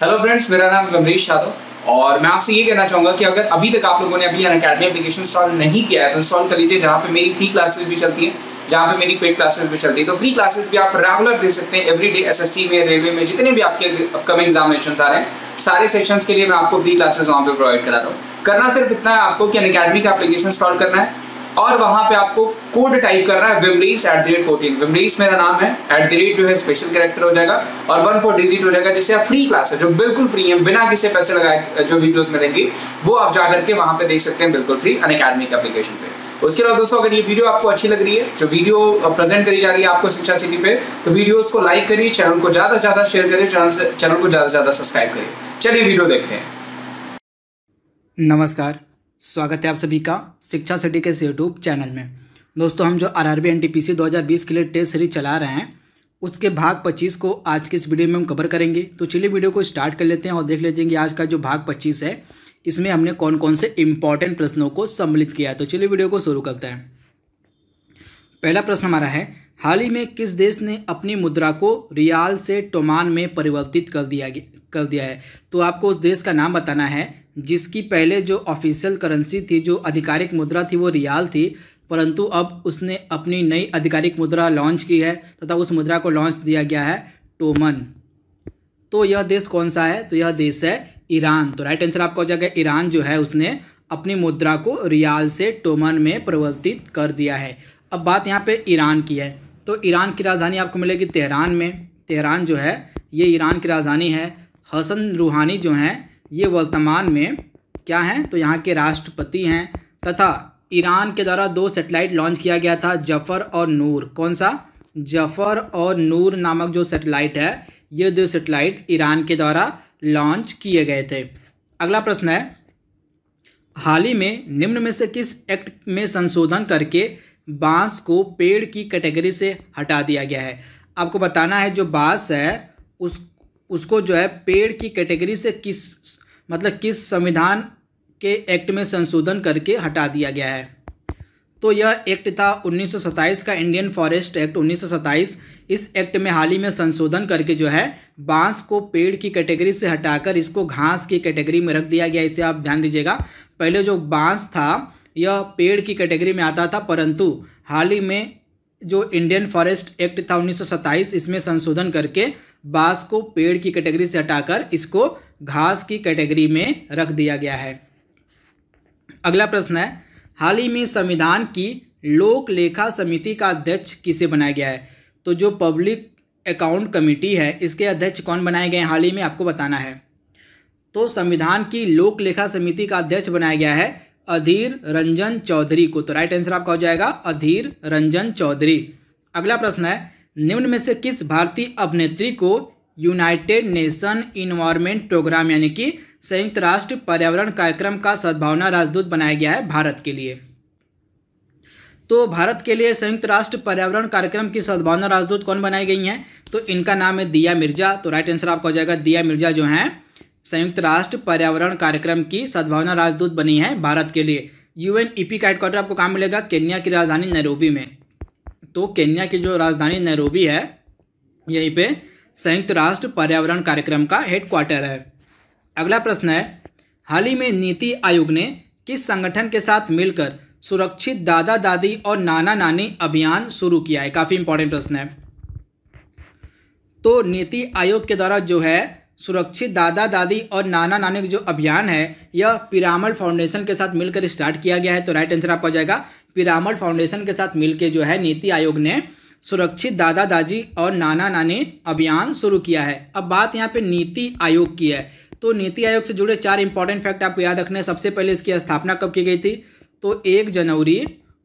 Hello friends, मेरा नाम अमरीश यादव और मैं आपसे ये कहना चाहूँगा कि अगर अभी तक आप लोगों ने अभी अनअकैडमी एप्लीकेशन इंस्टॉल नहीं किया है तो इंस्टॉल कर लीजिए, जहाँ पे मेरी फ्री क्लासेस भी चलती हैं, जहाँ पे मेरी पेड क्लासेस भी चलती है। तो फ्री क्लासेस भी आप रेगुलर दे सकते हैं एवरीडे। एसएससी में, रेलवे में, जितने भी आपके अपकमिंग एग्जामिनेशन आ रहे हैं, सारे सेक्शंस के लिए मैं आपको फ्री क्लासेस वहाँ पे प्रोवाइड करा रहा हूँ। करना सिर्फ इतना है आपको कि अनअकैडमी का एप्लीकेशन इंस्टॉल करना है और वहाँ पे आपको कोड टाइप करना है विमरीश @14। विमरीश मेरा नाम है, @ जो है स्पेशल कैरेक्टर हो जाएगा और 14 डिजिट हो जाएगा, जिससे आप फ्री क्लास है जो बिल्कुल फ्री है, बिना किसी पैसे लगाए जो वीडियोस मिलेंगी वो आप जा करके वहाँ पे देख सकते हैं बिल्कुल फ्री अनअकैडमी के एप्लीकेशन पे। उसके बाद दोस्तों, अगर ये वीडियो आपको अच्छी लग रही है, जो वीडियो प्रेजेंट करी जा रही है आपको शिक्षा सिटी पे, तो वीडियोस को लाइक करिए, चैनल को ज़्यादा से ज़्यादा शेयर करिए, चैनल को ज़्यादा से ज़्यादा सब्सक्राइब करिए। चलिए वीडियो देखते हैं। नमस्कार, स्वागत है आप सभी का शिक्षा सिटी के यूट्यूब चैनल में। दोस्तों, हम जो आरआरबी एनटीपीसी 2020 के लिए टेस्ट सीरीज चला रहे हैं उसके भाग 25 को आज की इस वीडियो में हम कवर करेंगे। तो चलिए वीडियो को स्टार्ट कर लेते हैं और देख लेते हैं कि आज का जो भाग 25 है इसमें हमने कौन कौन से इंपॉर्टेंट प्रश्नों को सम्मिलित किया है। तो चलिए वीडियो को शुरू करते हैं। पहला प्रश्न हमारा है, हाल ही में किस देश ने अपनी मुद्रा को रियाल से टोमान में परिवर्तित कर दिया है। तो आपको उस देश का नाम बताना है जिसकी पहले जो ऑफिशियल करेंसी थी, जो आधिकारिक मुद्रा थी, वो रियाल थी, परंतु अब उसने अपनी नई आधिकारिक मुद्रा लॉन्च की है तथा उस मुद्रा को लॉन्च दिया गया है टोमन। तो यह देश कौन सा है? तो यह देश है ईरान। तो राइट आंसर आपका हो जाएगा ईरान। जो है उसने अपनी मुद्रा को रियाल से टोमन में परिवर्तित कर दिया है। अब बात यहाँ पे ईरान की है, तो ईरान की राजधानी आपको मिलेगी तेहरान में। तेहरान जो है ये ईरान की राजधानी है। हसन रूहानी जो हैं ये वर्तमान में क्या हैं? तो यहाँ के राष्ट्रपति हैं तथा ईरान के द्वारा 2 सैटेलाइट लॉन्च किया गया था, जफ़र और नूर। कौन सा? जफ़र और नूर नामक जो सैटेलाइट है, ये 2 सैटेलाइट ईरान के द्वारा लॉन्च किए गए थे। अगला प्रश्न है, हाल ही में निम्न में से किस एक्ट में संशोधन करके बांस को पेड़ की कैटेगरी से हटा दिया गया है? आपको बताना है जो बांस है उसको जो है पेड़ की कैटेगरी से किस संविधान के एक्ट में संशोधन करके हटा दिया गया है। तो यह एक्ट था 1927 का इंडियन फॉरेस्ट एक्ट 1927। इस एक्ट में हाल ही में संशोधन करके जो है बांस को पेड़ की कैटेगरी से हटाकर इसको घास की कैटेगरी में रख दिया गया। इसे आप ध्यान दीजिएगा, पहले जो बांस था यह पेड़ की कैटेगरी में आता था, परंतु हाल ही में जो इंडियन फॉरेस्ट एक्ट था 1927, इसमें संशोधन करके बांस को पेड़ की कैटेगरी से हटाकर इसको घास की कैटेगरी में रख दिया गया है। अगला प्रश्न है, हाल ही में संविधान की लोक लेखा समिति का अध्यक्ष किसे बनाया गया है? तो जो पब्लिक अकाउंट कमेटी है इसके अध्यक्ष कौन बनाए गए हैं हाल ही में, आपको बताना है। तो संविधान की लोक लेखा समिति का अध्यक्ष बनाया गया है अधीर रंजन चौधरी को। तो राइट आंसर आपका हो जाएगा अधीर रंजन चौधरी। अगला प्रश्न है, निम्न में से किस भारतीय अभिनेत्री को यूनाइटेड नेशन इन्वायरमेंट प्रोग्राम यानी कि संयुक्त राष्ट्र पर्यावरण कार्यक्रम का सद्भावना राजदूत बनाया गया है भारत के लिए? तो भारत के लिए संयुक्त राष्ट्र पर्यावरण कार्यक्रम की सद्भावना राजदूत कौन बनाई गई हैं? तो इनका नाम है दिया मिर्जा। तो राइट आंसर आपका हो जाएगा दिया मिर्जा जो हैं संयुक्त राष्ट्र पर्यावरण कार्यक्रम की सद्भावना राजदूत बनी है भारत के लिए। UNEP का हेडक्वार्टर आपको कहाँ मिलेगा? केन्या की राजधानी नैरोबी में। तो केन्या की जो राजधानी नैरोबी है यहीं पे संयुक्त राष्ट्र पर्यावरण कार्यक्रम का हेडक्वार्टर है। अगला प्रश्न है, हाल ही में नीति आयोग ने किस संगठन के साथ मिलकर सुरक्षित दादा दादी और नाना नानी अभियान शुरू किया है? काफ़ी इंपॉर्टेंट प्रश्न है। तो नीति आयोग के द्वारा जो है सुरक्षित दादा दादी और नाना नानी का जो अभियान है यह पिरामल फाउंडेशन के साथ मिलकर स्टार्ट किया गया है। तो राइट आंसर आपका हो जाएगा पिरामल फाउंडेशन के साथ मिलकर जो है नीति आयोग ने सुरक्षित दादा दादी और नाना नानी अभियान शुरू किया है। अब बात यहाँ पे नीति आयोग की है, तो नीति आयोग से जुड़े 4 इंपॉर्टेंट फैक्ट आपको याद रखने हैं। सबसे पहले इसकी स्थापना कब की गई थी? तो 1 जनवरी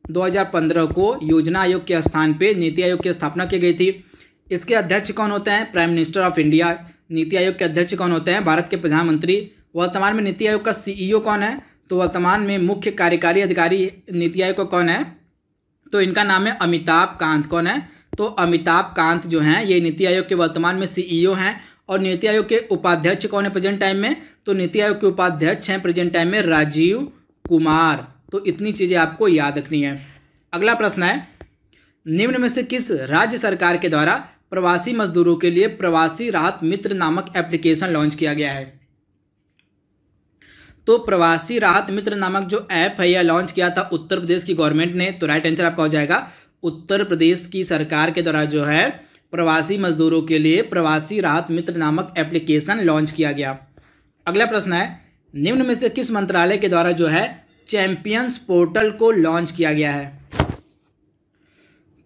2015 को योजना आयोग के स्थान पे नीति आयोग की स्थापना की गई थी। इसके अध्यक्ष कौन होते हैं? Prime minister of India. NITI Aayog के अध्यक्ष कौन होते हैं? भारत के प्रधानमंत्री। वर्तमान में नीति आयोग का CEO कौन है? तो वर्तमान में मुख्य कार्यकारी अधिकारी नीति आयोग का कौन है? तो इनका नाम है अमिताभ कांत। कौन है? तो अमिताभ कांत जो हैं ये नीति आयोग के वर्तमान में CEO हैं। और नीति आयोग के उपाध्यक्ष कौन है प्रेजेंट टाइम में? तो नीति आयोग के उपाध्यक्ष हैं प्रेजेंट टाइम में राजीव कुमार। तो इतनी चीज़ें आपको याद रखनी है। अगला प्रश्न है, निम्न में से किस राज्य सरकार के द्वारा प्रवासी मजदूरों के लिए प्रवासी राहत मित्र नामक एप्लीकेशन लॉन्च किया गया है? तो प्रवासी राहत मित्र नामक जो ऐप है यह लॉन्च किया था उत्तर प्रदेश की गवर्नमेंट ने। तो राइट आंसर आपका हो जाएगा उत्तर प्रदेश की सरकार के द्वारा जो है प्रवासी मजदूरों के लिए प्रवासी राहत मित्र नामक एप्लीकेशन लॉन्च किया गया। अगला प्रश्न है, निम्न में से किस मंत्रालय के द्वारा जो है चैंपियंस पोर्टल को लॉन्च किया गया है?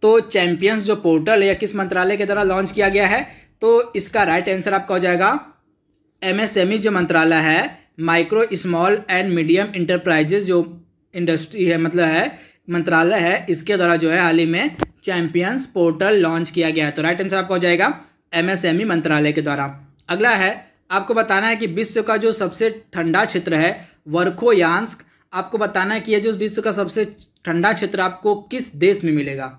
तो चैंपियंस जो पोर्टल है यह किस मंत्रालय के द्वारा लॉन्च किया गया है? तो इसका राइट आंसर आपका हो जाएगा MSME जो मंत्रालय है, micro small and medium enterprises जो इंडस्ट्री है मतलब है मंत्रालय है, इसके द्वारा जो है हाल ही में चैंपियंस पोर्टल लॉन्च किया गया है। तो राइट आंसर आपका हो जाएगा MSME मंत्रालय के द्वारा। अगला है, आपको बताना है कि विश्व का जो सबसे ठंडा क्षेत्र है वर्खोयांस्क, आपको बताना है कि यह जो विश्व का सबसे ठंडा क्षेत्र आपको किस देश में मिलेगा?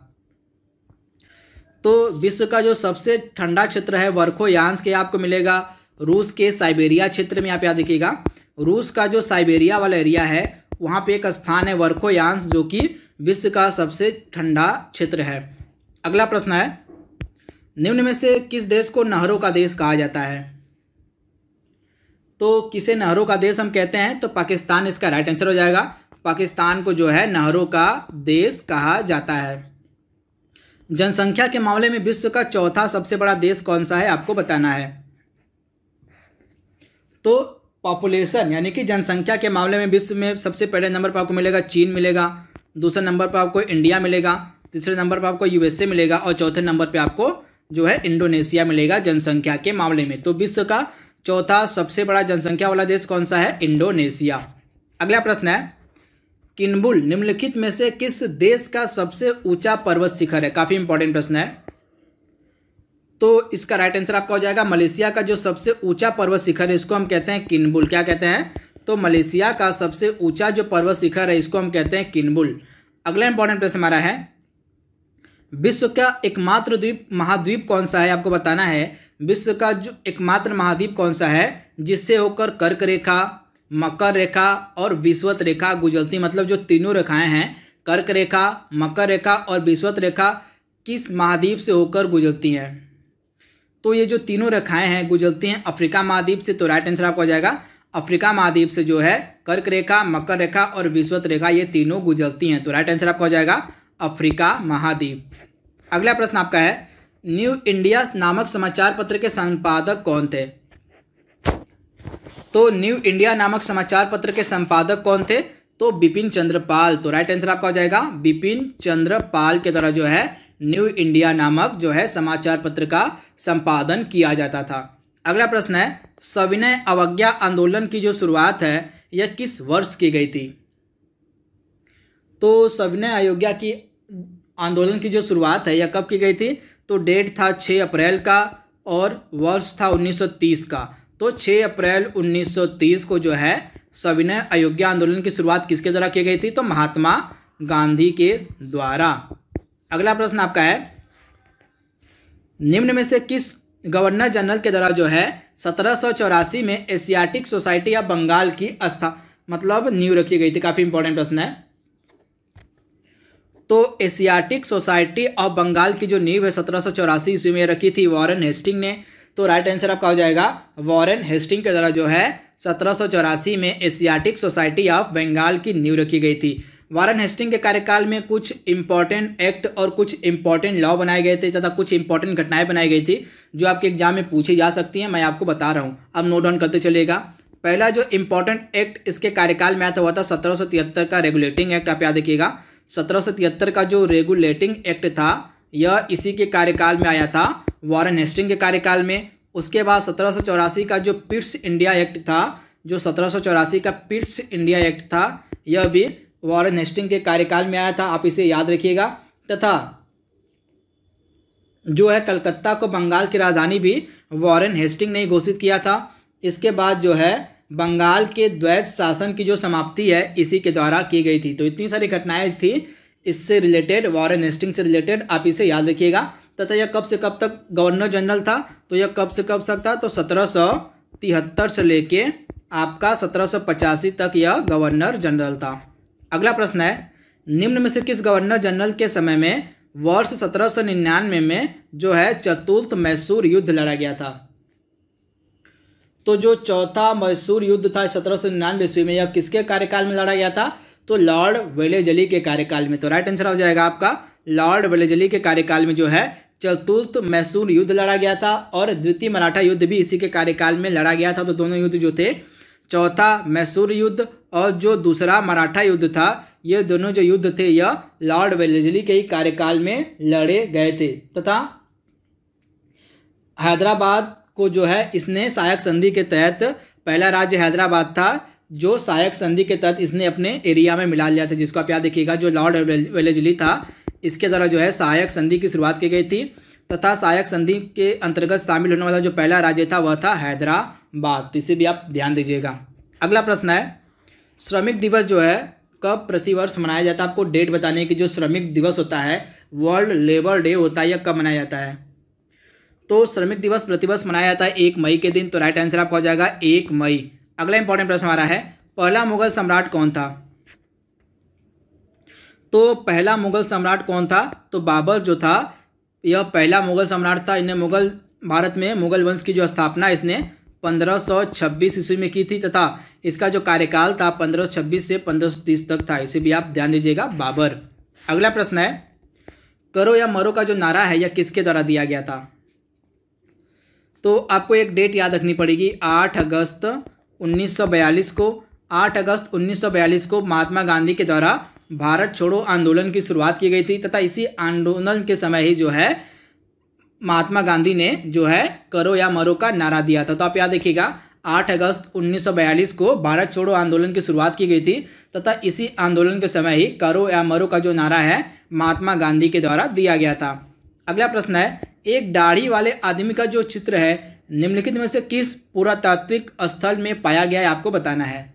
तो विश्व का जो सबसे ठंडा क्षेत्र है वर्खोयांस्क ये आपको मिलेगा रूस के साइबेरिया क्षेत्र में। आप याद देखिएगा, रूस का जो साइबेरिया वाला एरिया है वहाँ पे एक स्थान है वर्खोयांस्क जो कि विश्व का सबसे ठंडा क्षेत्र है। अगला प्रश्न है, निम्न में से किस देश को नहरों का देश कहा जाता है? तो किसे नहरों का देश हम कहते हैं? तो पाकिस्तान इसका राइट आंसर हो जाएगा। पाकिस्तान को जो है नहरों का देश कहा जाता है। जनसंख्या के मामले में विश्व का चौथा सबसे बड़ा देश कौन सा है आपको बताना है? तो पॉपुलेशन यानी कि जनसंख्या के मामले में विश्व में सबसे पहले नंबर पर आपको मिलेगा चीन मिलेगा, दूसरे नंबर पर आपको इंडिया मिलेगा, तीसरे नंबर पर आपको USA मिलेगा और चौथे नंबर पे आपको जो है इंडोनेशिया मिलेगा जनसंख्या के मामले में। तो विश्व का चौथा सबसे बड़ा जनसंख्या वाला देश कौन सा है? इंडोनेशिया। अगला प्रश्न है, किन्बुल निम्नलिखित में से किस देश का सबसे ऊंचा पर्वत शिखर है? काफी इंपॉर्टेंट प्रश्न है। तो इसका राइट आंसर आपका हो जाएगा मलेशिया का जो सबसे ऊंचा पर्वत शिखर है इसको हम कहते हैं किन्बुल। क्या कहते हैं? तो मलेशिया का सबसे ऊंचा जो पर्वत शिखर है इसको हम कहते हैं किन्बुल। अगला इंपॉर्टेंट प्रश्न हमारा है, विश्व का एकमात्र द्वीप महाद्वीप कौन सा है आपको बताना है? विश्व का जो एकमात्र महाद्वीप कौन सा है जिससे होकर कर्क रेखा, मकर रेखा और विषुवत रेखा गुजरती, मतलब जो तीनों रेखाएं हैं कर्क रेखा, मकर रेखा और विषुवत रेखा किस महाद्वीप से होकर गुजरती हैं? तो ये जो तीनों रेखाएं हैं गुजरती हैं अफ्रीका महाद्वीप से। तो राइट आंसर आपको हो जाएगा अफ्रीका महाद्वीप से जो है कर्क रेखा, मकर रेखा और विषुवत रेखा ये तीनों गुजरती हैं। तो राइट आंसर आपका हो जाएगा अफ्रीका महाद्वीप। अगला प्रश्न आपका है, न्यू इंडिया नामक समाचार पत्र के संपादक कौन थे? तो न्यू इंडिया नामक समाचार पत्र के संपादक कौन थे? तो बिपिन चंद्र पाल। तो राइट आंसर आपका हो जाएगा बिपिन चंद्र पाल के द्वारा जो है न्यू इंडिया नामक जो है समाचार पत्र का संपादन किया जाता था। अगला प्रश्न है, सविनय अवज्ञा आंदोलन की जो शुरुआत है यह किस वर्ष की गई थी? तो सविनय अवज्ञा की आंदोलन की जो शुरुआत है यह कब की गई थी? तो डेट था 6 अप्रैल का और वर्ष था 1930 का। तो 6 अप्रैल 1930 को जो है सविनय अवज्ञा आंदोलन की शुरुआत किसके द्वारा की गई थी? तो महात्मा गांधी के द्वारा। अगला प्रश्न आपका है, निम्न में से किस गवर्नर जनरल के द्वारा जो है 1784 में एशियाटिक सोसाइटी ऑफ बंगाल की मतलब नींव रखी गई थी? काफी इंपॉर्टेंट प्रश्न है। तो एशियाटिक सोसाइटी ऑफ बंगाल की जो नींव है 1784 ईस्वी में रखी थी वॉरेन हेस्टिंग ने। तो राइट आंसर आपका हो जाएगा वॉरेन हेस्टिंग के द्वारा जो है 1784 में एशियाटिक सोसाइटी ऑफ बंगाल की नींव रखी गई थी। वॉरेन हेस्टिंग के कार्यकाल में कुछ इंपॉर्टेंट एक्ट और कुछ इंपॉर्टेंट लॉ बनाए गए थे तथा कुछ इंपॉर्टेंट घटनाएं बनाई गई थी जो आपके एग्जाम में पूछी जा सकती हैं। मैं आपको बता रहा हूं, अब नोट डाउन करते चलेगा। पहला जो इंपॉर्टेंट एक्ट इसके कार्यकाल में आया था वह था 1773 का रेगुलेटिंग एक्ट। आप याद रखिएगा 1773 का जो रेगुलेटिंग एक्ट था यह इसी के कार्यकाल में आया था, वॉरेन हेस्टिंग के कार्यकाल में। उसके बाद 1784 का जो पिट्स इंडिया एक्ट था, जो 1784 का पिट्स इंडिया एक्ट था यह भी वॉरेन हेस्टिंग के कार्यकाल में आया था, आप इसे याद रखिएगा। तथा जो है कलकत्ता को बंगाल की राजधानी भी वॉरेन हेस्टिंग ने घोषित किया था। इसके बाद जो है बंगाल के द्वैत शासन की जो समाप्ति है इसी के द्वारा की गई थी। तो इतनी सारी घटनाएं थी इससे रिलेटेड, वॉरेन हेस्टिंग से रिलेटेड, आप इसे याद रखिएगा। तथा यह कब से कब तक गवर्नर जनरल था? तो यह कब से कब तक था? तो 1773 से लेके आपका 1785 तक यह गवर्नर जनरल था। अगला प्रश्न है, निम्न में से किस गवर्नर जनरल के समय में वर्ष 1799 में जो है चतुर्थ मैसूर युद्ध लड़ा गया था। तो जो चौथा मैसूर युद्ध था 1799 ईस्वी में, यह किसके कार्यकाल में लड़ा गया था? तो लॉर्ड वेलेजली के कार्यकाल में। तो राइट आंसर हो जाएगा आपका लॉर्ड वेलेजली के कार्यकाल में जो है चतुर्थ मैसूर युद्ध लड़ा गया था, और द्वितीय मराठा युद्ध भी इसी के कार्यकाल में लड़ा गया था। तो दोनों युद्ध जो थे, चौथा मैसूर युद्ध और जो दूसरा मराठा युद्ध था, ये दोनों जो युद्ध थे यह लॉर्ड वेलेजली के ही कार्यकाल में लड़े गए थे। तथा हैदराबाद को जो है इसने सहायक संधि के तहत, पहला राज्य हैदराबाद था जो सहायक संधि के तहत इसने अपने एरिया में मिला लिया था, जिसको आप याद रखिएगा। जो लॉर्ड वेलेजली था इसके द्वारा जो है सहायक संधि की शुरुआत की गई थी, तथा सहायक संधि के अंतर्गत शामिल होने वाला जो पहला राज्य था वह था हैदराबाद। तो इसे भी आप ध्यान दीजिएगा। अगला प्रश्न है, श्रमिक दिवस जो है कब प्रतिवर्ष मनाया जाता है? आपको डेट बताने की। जो श्रमिक दिवस होता है, वर्ल्ड लेबर डे होता है, यह कब मनाया जाता है? तो श्रमिक दिवस प्रतिवर्ष मनाया जाता है 1 मई के दिन। तो राइट आंसर आपका हो जाएगा 1 मई। अगला इंपॉर्टेंट प्रश्न हमारा है, पहला मुगल सम्राट कौन था? तो पहला मुगल सम्राट कौन था? तो बाबर जो था यह पहला मुगल सम्राट था। इन्हें मुगल भारत में मुगल वंश की जो स्थापना इसने 1526 ईस्वी में की थी, तथा इसका जो कार्यकाल था 1526 से 1530 तक था। इसे भी आप ध्यान दीजिएगा, बाबर। अगला प्रश्न है, करो या मरो का जो नारा है यह किसके द्वारा दिया गया था? तो आपको एक डेट याद रखनी पड़ेगी, 8 अगस्त 1942 को। 8 अगस्त 1942 को महात्मा गांधी के द्वारा भारत छोड़ो आंदोलन की शुरुआत की गई थी, तथा इसी आंदोलन के समय ही जो है महात्मा गांधी ने जो है करो या मरो का नारा दिया था। तो आप याद रखिएगा, 8 अगस्त 1942 को भारत छोड़ो आंदोलन की शुरुआत की गई थी, तथा इसी आंदोलन के समय ही करो या मरो का जो नारा है महात्मा गांधी के द्वारा दिया गया था। अगला प्रश्न है, एक दाढ़ी वाले आदमी का जो चित्र है निम्नलिखित में से किस पुरातात्विक स्थल में पाया गया है? आपको बताना है।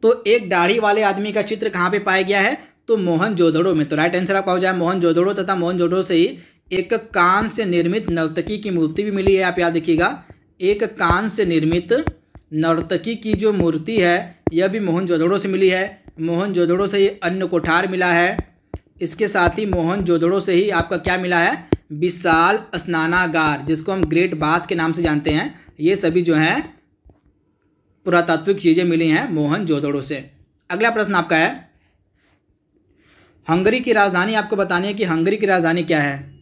तो एक दाढ़ी वाले आदमी का चित्र कहाँ पे पाया गया है? तो मोहनजोदड़ो में। तो राइट आंसर आपका हो जाए मोहनजोदड़ो, तथा मोहनजोदड़ो से ही एक कांस्य से निर्मित नर्तकी की मूर्ति भी मिली है। आप याद रखिएगा, एक कांस्य से निर्मित नर्तकी की जो मूर्ति है यह भी मोहनजोदड़ो से मिली है। मोहनजोदड़ो से ही अन्न कोठार मिला है। इसके साथ ही मोहनजोदड़ो से ही आपका क्या मिला है? विशाल स्नानागार, जिसको हम ग्रेट बाथ के नाम से जानते हैं। ये सभी जो हैं पुरातात्विक चीज़ें मिली हैं मोहनजोदड़ो से। अगला प्रश्न आपका है, हंगरी की राजधानी आपको बतानी है कि हंगरी की राजधानी क्या है?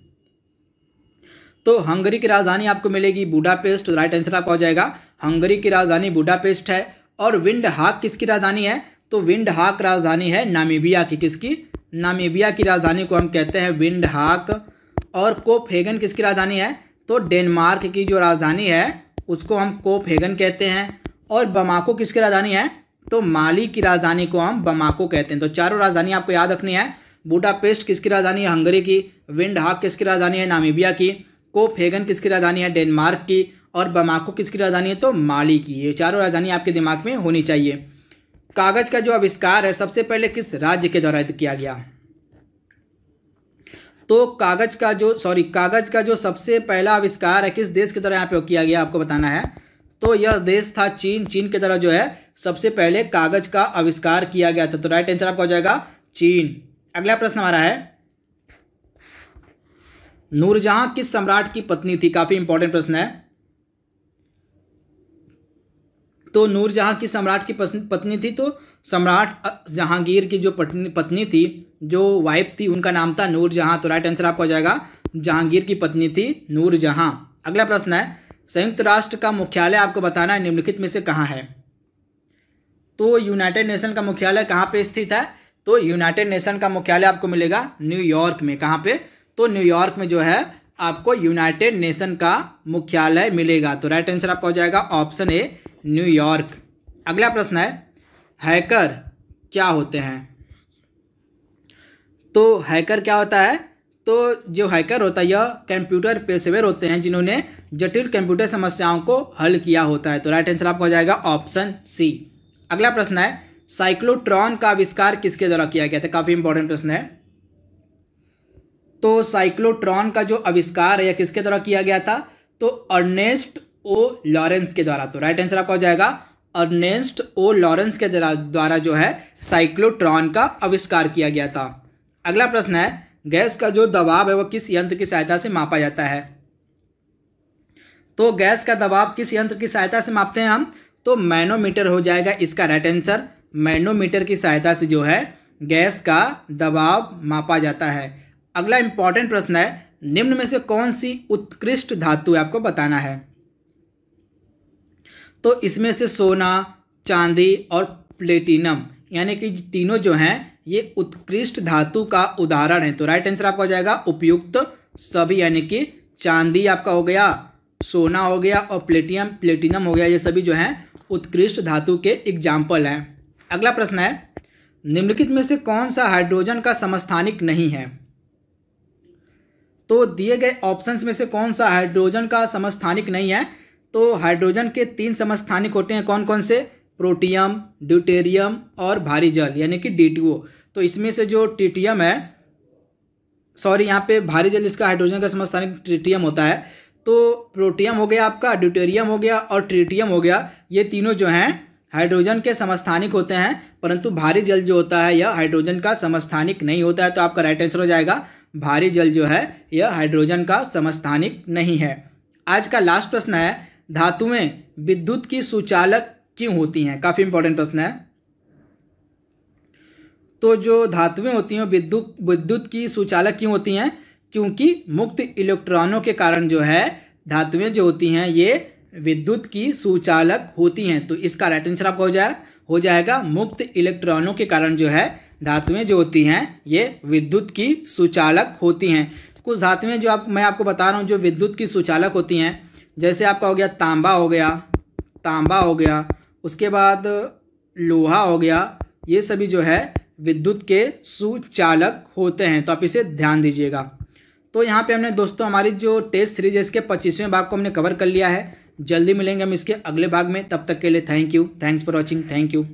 तो हंगरी की राजधानी आपको मिलेगी बुडापेस्ट। राइट आंसर आपका हो जाएगा हंगरी की राजधानी बुडापेस्ट है। और विंड हाक किसकी राजधानी है? तो विंड हाक राजधानी है नामीबिया की। किसकी? नामीबिया की राजधानी को हम कहते हैं विंड हाक। और कोपहेगन किसकी राजधानी है? तो डेनमार्क की जो राजधानी है उसको हम कोपहेगन कहते हैं। और बमाको किसकी राजधानी है? तो माली की राजधानी को हम बमाको कहते हैं। तो चारों राजधानी आपको याद रखनी है। बुडापेस्ट किसकी राजधानी है? हंगरी की। विंड हाक किसकी राजधानी है? नामीबिया की। कोपहेगन किसकी राजधानी है? डेनमार्क की। और बमाको किसकी राजधानी है? तो माली की। ये चारों राजधानी आपके दिमाग में होनी चाहिए। कागज का जो आविष्कार है सबसे पहले किस राज्य के द्वारा किया गया? तो कागज का जो सबसे पहला आविष्कार है किस देश के द्वारा यहाँ पे किया गया आपको बताना है। तो यह देश था चीन। चीन के द्वारा जो है सबसे पहले कागज का आविष्कार किया गया था। तो राइट आंसर आपका हो जाएगा चीन। अगला प्रश्न हमारा है, नूरजहां किस सम्राट की पत्नी थी? काफी इंपॉर्टेंट प्रश्न है। तो नूरजहां किस सम्राट की पत्नी थी? तो सम्राट जहांगीर की जो पत्नी थी, जो वाइफ थी, उनका नाम था नूरजहां। तो राइट आंसर आपका हो जाएगा जहांगीर की पत्नी थी नूरजहां। अगला प्रश्न है, संयुक्त राष्ट्र का मुख्यालय आपको बताना है निम्नलिखित में से कहाँ है? तो यूनाइटेड नेशन का मुख्यालय कहाँ पे स्थित है? तो यूनाइटेड नेशन का मुख्यालय आपको मिलेगा न्यूयॉर्क में। कहाँ पे? तो न्यूयॉर्क में जो है आपको यूनाइटेड नेशन का मुख्यालय मिलेगा। तो राइट आंसर आपका हो जाएगा ऑप्शन ए, न्यूयॉर्क। अगला प्रश्न है, हैकर क्या होते हैं? तो हैकर क्या होता है? तो जो हैकर होता है यह कंप्यूटर पेशेवर होते हैं जिन्होंने जटिल कंप्यूटर समस्याओं को हल किया होता है। तो राइट आंसर आपका हो जाएगा ऑप्शन सी। अगला प्रश्न है, साइक्लोट्रॉन का आविष्कार किसके द्वारा किया गया था? काफी इंपॉर्टेंट प्रश्न है। तो साइक्लोट्रॉन का जो आविष्कार है यह किसके द्वारा किया गया था? तो अर्नेस्ट ओ लॉरेंस के द्वारा। तो राइट आंसर आपका हो जाएगा अर्नेस्ट ओ लॉरेंस के द्वारा जो है साइक्लोट्रॉन का आविष्कार किया गया था। अगला प्रश्न है, गैस का जो दबाव है वह किस यंत्र की सहायता से मापा जाता है? तो गैस का दबाव किस यंत्र की सहायता से मापते हैं हम? तो मैनोमीटर हो जाएगा इसका राइट आंसर। मैनोमीटर की सहायता से जो है गैस का दबाव मापा जाता है। अगला इंपॉर्टेंट प्रश्न है, निम्न में से कौन सी उत्कृष्ट धातु है, आपको बताना है। तो इसमें से सोना, चांदी और प्लेटिनम यानी कि तीनों जो हैं ये उत्कृष्ट धातु का उदाहरण है। तो राइट आंसर आपका हो जाएगा उपयुक्त सभी, यानी कि चांदी आपका हो गया, सोना हो गया और प्लेटिनम हो गया, ये सभी जो हैं उत्कृष्ट धातु के एग्जाम्पल हैं। अगला प्रश्न है, निम्नलिखित में से कौन सा हाइड्रोजन का समस्थानिक नहीं है? तो दिए गए ऑप्शंस में से कौन सा हाइड्रोजन का समस्थानिक नहीं है? तो हाइड्रोजन के 3 समस्थानिक होते हैं, कौन कौन से? प्रोटियम, ड्यूटेरियम और भारी जल यानी कि D2O। तो इसमें से जो ट्रिटियम है, सॉरी यहाँ पे भारी जल इसका हाइड्रोजन का समस्थानिक ट्रिटियम होता है। तो प्रोटियम हो गया आपका, ड्यूटेरियम हो गया और ट्रिटियम हो गया, ये तीनों जो हैं हाइड्रोजन के समस्थानिक होते हैं, परंतु भारी जल जो होता है यह हाइड्रोजन का समस्थानिक नहीं होता है। तो आपका राइट आंसर हो जाएगा भारी जल जो है यह हाइड्रोजन का समस्थानिक नहीं है। आज का लास्ट प्रश्न है, धातुएं विद्युत की सुचालक क्यों होती हैं? काफ़ी इंपॉर्टेंट प्रश्न है। तो जो धातुएं होती हैं विद्युत की सुचालक क्यों होती हैं? क्योंकि मुक्त इलेक्ट्रॉनों के कारण जो है धातुएं जो होती हैं ये विद्युत की सुचालक होती हैं। तो इसका राइट आंसर आपका हो जाएगा मुक्त इलेक्ट्रॉनों के कारण जो है धातुएं जो होती हैं ये विद्युत की सुचालक होती हैं। कुछ धातुएं जो मैं आपको बता रहा हूँ जो विद्युत की सुचालक होती हैं, जैसे आपका हो गया तांबा हो गया, उसके बाद लोहा हो गया, ये सभी जो है विद्युत के सुचालक होते हैं। तो आप इसे ध्यान दीजिएगा। तो यहाँ पे हमने दोस्तों हमारी जो टेस्ट सीरीज है इसके 25वें भाग को हमने कवर कर लिया है। जल्दी मिलेंगे हम इसके अगले भाग में, तब तक के लिए thank you, thanks for watching, thank you.